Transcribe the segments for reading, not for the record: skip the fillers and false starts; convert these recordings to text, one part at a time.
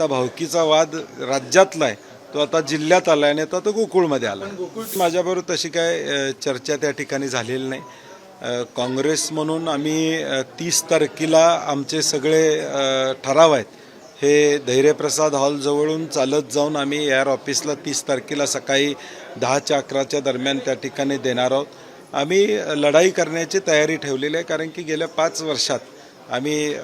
आता भावकीचा वाद राज्यातला आहे, तो आता जिल्ह्यात आला आणि आता तो गोकुळमध्ये आला. माझ्याबरोबर तशी काय चर्चा त्या ठिकाणी झालेली नाही. काँग्रेस म्हणून आम्ही 30 तारखेला आमचे सगळे ठराव आहेत हे धैर्यप्रसाद हॉलजवळून चालत जाऊन आम्ही एअर ऑफिसला 30 तारखेला सकाळी 10-11च्या दरम्यान त्या ठिकाणी देणार आहोत. आम्ही लढाई करण्याची तयारी ठेवलेली आहे, कारण की गेल्या 5 वर्षात आम्ही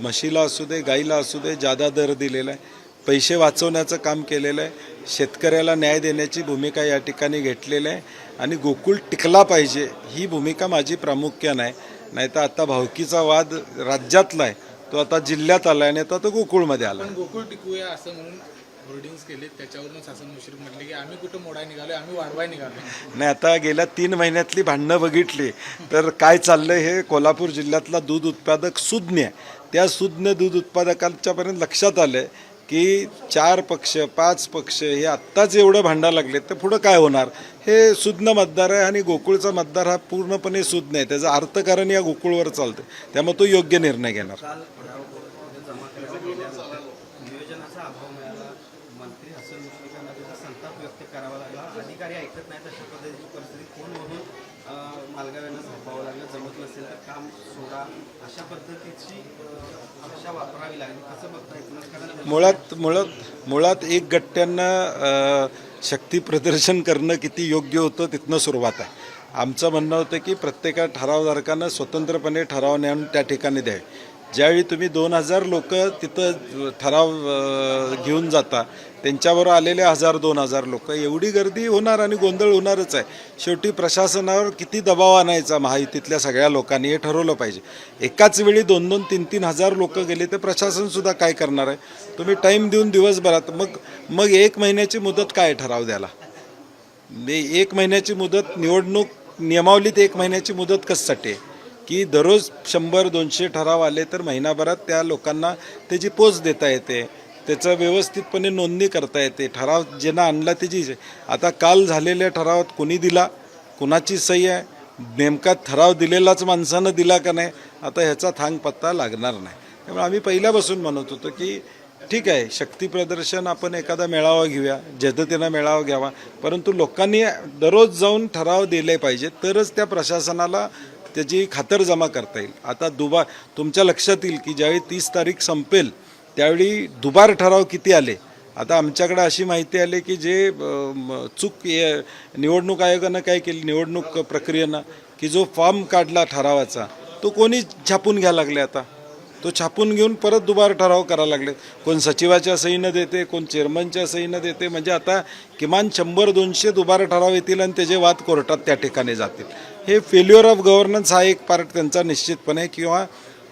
म्हशीला असू दे, गाईला असू दे, जादा दर दिलेला आहे, पैसे वाचवण्याचं काम केलेलं आहे, शेतकऱ्याला न्याय देण्याची भूमिका या ठिकाणी घेतलेली आहे आणि गोकुळ टिकला पाहिजे ही भूमिका माझी प्रामुख्यानं आहे. नाहीतर आता भावकीचा वाद राज्यातला आहे, तो आता जिल्ह्यात आला आणि आता तो गोकुळमध्ये आला. गोकुळ टिकूया असं म्हणून होर्डिंग्स केले, त्याच्यावरून शासन मुश्रीफ म्हटले की आम्ही कुठं मोडाय निघालो, आम्ही वाढवाय निघालो. नाही, आता गेल्या 3 महिन्यातली भांडणं बघितली तर काय चाललंय हे कोल्हापूर जिल्ह्यातला दूध उत्पादक सुज्ञ आहे, त्या सुज्ञ दूध उत्पादकांच्यापर्यंत लक्षात आलं की 4 पक्ष 5 पक्ष हे आत्ताच एवढं भांडा लागले तर पुढं काय होणार. हे सुज्ञ मतदार आहे आणि गोकुळचा मतदार हा पूर्णपणे सुज्ञ आहे, त्याचं अर्थकारण या गोकुळवर चालतं, त्यामुळे तो योग्य निर्णय घेणार. मंत्री हसन मुश्रीफांना त्याचा संताप व्यक्त करावा लागला, अधिकारी ऐकत नाहीत अशा पद्धतीची परिस्थिती, फोन म्हणून मालगाव्यांना झोपावं लागलं, जमत नसेल तर काम सोडा अशा पद्धतीची भाषा वापरावी लागली. कसं बघता येतं? मुळात एक गट्ट्यांना शक्ती प्रदर्शन करणं किती योग्य होतं तिथनं सुरुवात आहे. आमचं म्हणणं होतं की प्रत्येका ठरावधारकांना स्वतंत्रपणे ठराव नेऊन त्या ठिकाणी द्यावे. ज्यावेळी तुम्ही 2000 लोक तिथं ठराव घेऊन जाता, त्यांच्याबरोबर आलेले 1000-2000 लोक, एवढी गर्दी होणार आणि गोंधळ होणारच आहे. शेवटी प्रशासनावर किती दबाव आणायचा महायुतीतल्या सगळ्या लोकांनी हे ठरवलं पाहिजे. एकाच वेळी 2-2, 3-3 हजार लोक गेले तर प्रशासनसुद्धा काय करणार आहे. तुम्ही टाईम देऊन दिवसभरात मग 1 महिन्याची मुदत काय ठराव द्याला. 1 महिन्याची मुदत निवडणूक नियमावलीत 1 महिन्याची मुदत कशासाठी आहे की दररोज 100-200 ठराव आले तर महिनाभरात त्या लोकांना त्याची पोच देता येते, त्याचं व्यवस्थितपणे नोंदणी करता येते. ठराव ज्यांना आणला त्याची आता काल झालेल्या ठरावात कोणी दिला, कुणाची सही आहे, नेमका ठराव दिलेलाच माणसानं दिला का नाही, आता ह्याचा थांग पत्ता लागणार नाही. त्यामुळे आम्ही पहिल्यापासून म्हणत होतो की ठीक आहे, शक्ती प्रदर्शन आपण एखादा मेळावा घेऊया, जद्दतीनं मेळावा घ्यावा, परंतु लोकांनी दररोज जाऊन ठराव दिले पाहिजे, तरच त्या प्रशासनाला त्याची खातरजमा करता येईल. आता तुमच्या लक्षात येईल की ज्यावेळी 30 तारीख संपेल त्यावेळी दुबार ठराव किती आले. आता आमच्याकडे अशी माहिती आली की जे चूक निवडणूक आयोगानं काय केली, निवडणूक प्रक्रियेनं की जो फॉर्म काढला ठरावाचा तो कोणी छापून घ्यायला लागले. आता तो छापून घेऊन परत दुबार ठराव करायला लागले. कोण सचिवाच्या सहीनं देते, कोण चेअरमनच्या सहीनं देते. म्हणजे आता किमान 100-200 दुबार ठराव येतील आणि त्याचे वाद कोर्टात त्या ठिकाणी जातील. हे फेल्युअर ऑफ गव्हर्नन्स हा एक पार्ट त्यांचा निश्चितपणे, किंवा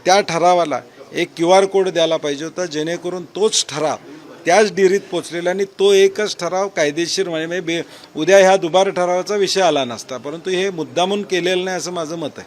त्या ठरावाला एक QR कोड द्यायला पाहिजे होता, जेणेकरून तोच ठराव त्याच डिरीत पोचलेला आणि तो एकच ठराव कायदेशीर म्हणजे उद्या ह्या दुबार ठरावाचा विषय आला नसता. परंतु हे मुद्दामून केलेलं नाही असं माझं मत आहे.